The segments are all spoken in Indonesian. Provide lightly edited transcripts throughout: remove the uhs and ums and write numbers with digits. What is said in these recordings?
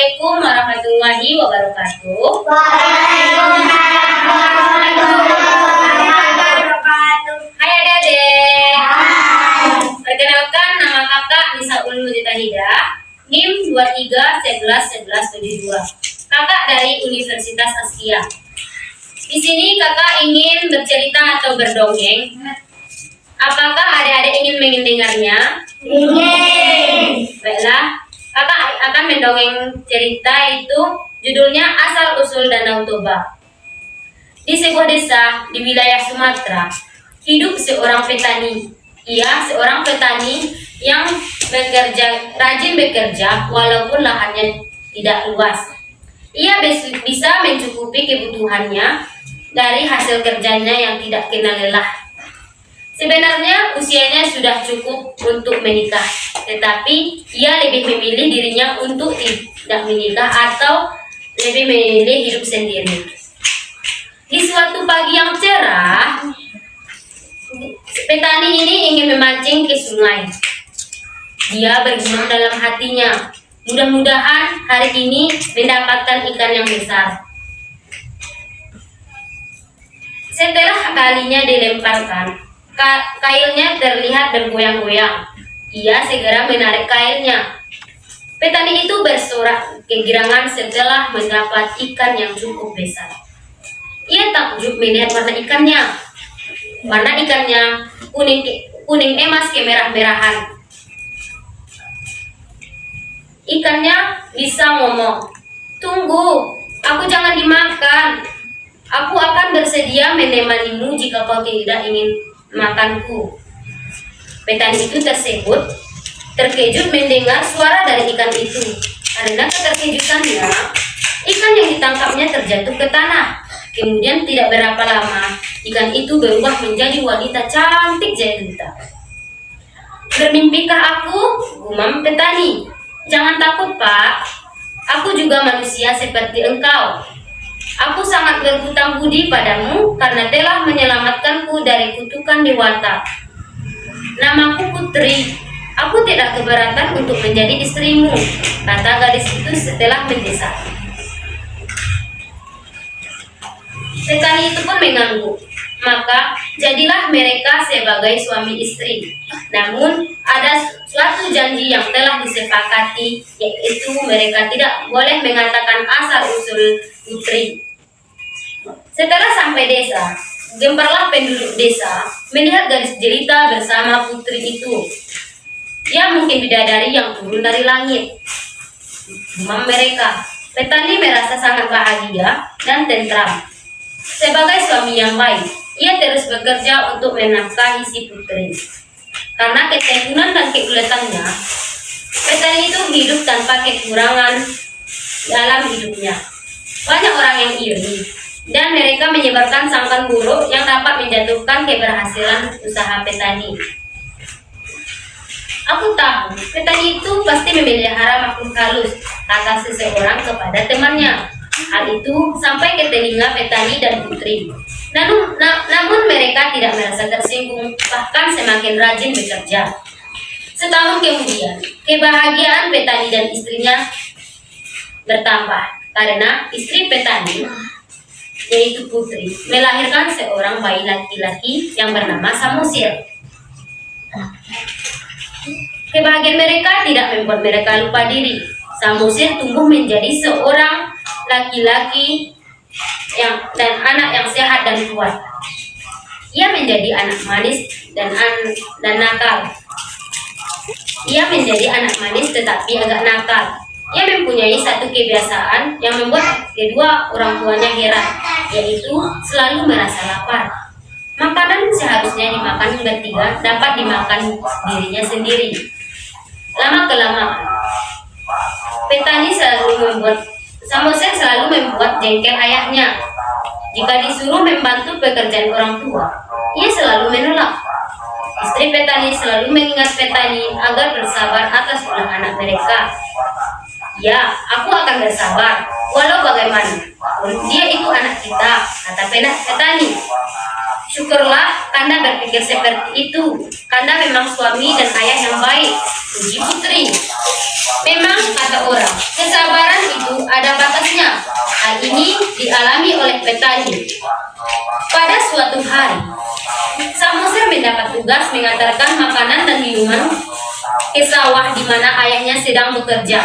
Assalamualaikum warahmatullahi wabarakatuh. Hai adik-adik. Perkenalkan, nama kakak Nisa Ulmudita Hida, NIM 23111172. Kakak dari Universitas Askia. Di sini kakak ingin bercerita atau berdongeng. Apakah adik-adik ingin mendengarnya? Ingin. Baiklah, kakak akan mendongeng cerita itu. Judulnya Asal Usul Danau Toba. Di sebuah desa di wilayah Sumatera, hidup seorang petani. Ia seorang petani yang rajin bekerja walaupun lahannya tidak luas. Ia bisa mencukupi kebutuhannya dari hasil kerjanya yang tidak kenal lelah. Sebenarnya usianya sudah cukup untuk menikah, tetapi ia lebih memilih dirinya untuk tidak menikah atau lebih memilih hidup sendiri. Di suatu pagi yang cerah, petani ini ingin memancing ke sungai. Dia bergumam dalam hatinya, mudah-mudahan hari ini mendapatkan ikan yang besar. Setelah kalinya dilemparkan, kailnya terlihat bergoyang-goyang. Ia segera menarik kailnya. Petani itu bersorak kegirangan setelah mendapat ikan yang cukup besar. Ia takjub melihat warna ikannya. Warna ikannya kuning emas kemerah-merahan. Ikannya bisa ngomong, "Tunggu, aku jangan dimakan. Aku akan bersedia menemanimu jika kau tidak ingin makanku." Petani itu terkejut mendengar suara dari ikan itu. Karena keterkejutannya, ikan yang ditangkapnya terjatuh ke tanah. Kemudian tidak berapa lama, ikan itu berubah menjadi wanita cantik jelita. "Bermimpikah aku?" gumam petani. "Jangan takut, Pak. Aku juga manusia seperti engkau. Aku sangat berhutang budi padamu karena telah menyelamatkanku dari kutukan dewata. Namaku Putri. Aku tidak keberatan untuk menjadi istrimu," kata gadis itu setelah mendesak. Petani itu pun mengangguk. Maka jadilah mereka sebagai suami istri. Namun ada suatu janji yang telah disepakati, yaitu mereka tidak boleh mengatakan asal-usul Putri. Setelah sampai desa, gemparlah penduduk desa melihat gadis jelita bersama putri itu. "Dia mungkin bidadari yang turun dari langit," gumam mereka. Petani merasa sangat bahagia dan tentram. Sebagai suami yang baik, ia terus bekerja untuk menafkahi si putri. Karena ketekunan dan keuletannya, petani itu hidup tanpa kekurangan dalam hidupnya. Banyak orang yang iri, dan mereka menyebarkan sangkaan buruk yang dapat menjatuhkan keberhasilan usaha petani. "Aku tahu, petani itu pasti memelihara makhluk halus," kata seseorang kepada temannya. Hal itu sampai ke telinga petani dan putri. Namun mereka tidak merasa tersinggung, bahkan semakin rajin bekerja. Setahun kemudian, kebahagiaan petani dan istrinya bertambah karena istri petani, yaitu Putri, melahirkan seorang bayi laki-laki yang bernama Samosir. Kebahagiaan mereka tidak membuat mereka lupa diri. Samosir tumbuh menjadi seorang laki-laki dan anak yang sehat dan kuat. Ia menjadi anak manis dan nakal. Ia menjadi anak manis tetapi agak nakal. Ia mempunyai satu kebiasaan yang membuat kedua orang tuanya heran, yaitu selalu merasa lapar. Makanan seharusnya dimakan bertiga dapat dimakan dirinya sendiri. Lama-kelamaan, Samosir selalu membuat jengkel ayahnya. Jika disuruh membantu pekerjaan orang tua, ia selalu menolak. Istri petani selalu mengingat petani agar bersabar atas ulah anak mereka. "Ya, aku akan bersabar, walau bagaimana. Dia itu anak kita," kata petani. "Syukurlah Kanda berpikir seperti itu. Kanda memang suami dan ayah yang baik," puji Putri. "Memang," kata orang, "kesabaran itu bertugas mengantarkan makanan dan minuman ke sawah di mana ayahnya sedang bekerja.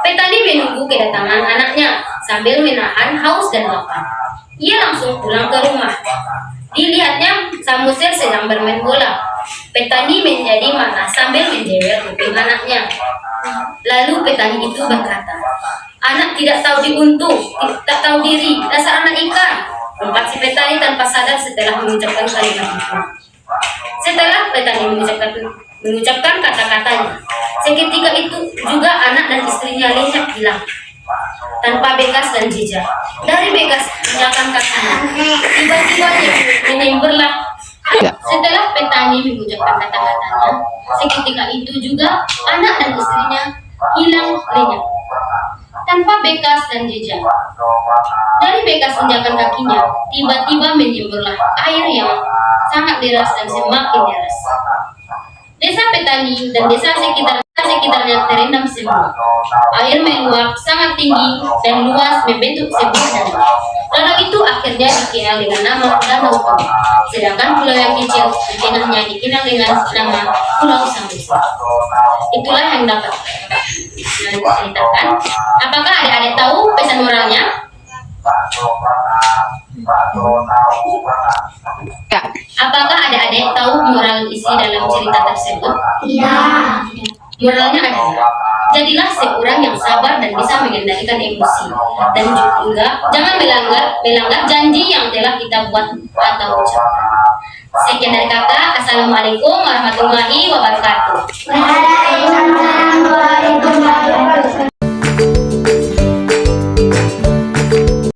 Petani menunggu kedatangan anaknya sambil menahan haus dan lapar. Ia langsung pulang ke rumah. Dilihatnya Samuel sedang bermain bola. Petani menjadi marah sambil menjewer kuping anaknya. Lalu petani itu berkata, "Anak tidak tahu diuntung, tak tahu diri, dasar anak ikan." Umpat si petani tanpa sadar setelah mengucapkan kalimat itu. Setelah petani mengucapkan kata-katanya, seketika itu juga anak dan istrinya lenyap hilang tanpa bekas dan jejak. Dari bekas menyakan kakinya, tiba-tiba menyemburlah. Setelah petani mengucapkan kata-katanya, seketika itu juga anak dan istrinya hilang lenyap tanpa bekas dan jejak. Dari bekas injakan kakinya, tiba-tiba menyemburlah air yang sangat deras dan semakin deras. Desa petani dan desa sekitarnya terendam semua. Air meluap sangat tinggi dan luas membentuk sebuah danau. Danau itu akhirnya dikenal dengan nama Danau Toba. Sedangkan pulau yang kecil dikenal dengan nama Pulau Samosir. Itulah yang dapat saya ceritakan. Apakah adik-adik tahu pesan moralnya? Ya. Apakah adik-adik tahu moral isi dalam cerita tersebut? Iya. Moralnya adalah, jadilah seorang yang sabar dan bisa mengendalikan emosi. Dan juga jangan melanggar janji yang telah kita buat atau ucapkan. Sekian dari kakak. Assalamualaikum warahmatullahi wabarakatuh. Waalaikumsalam.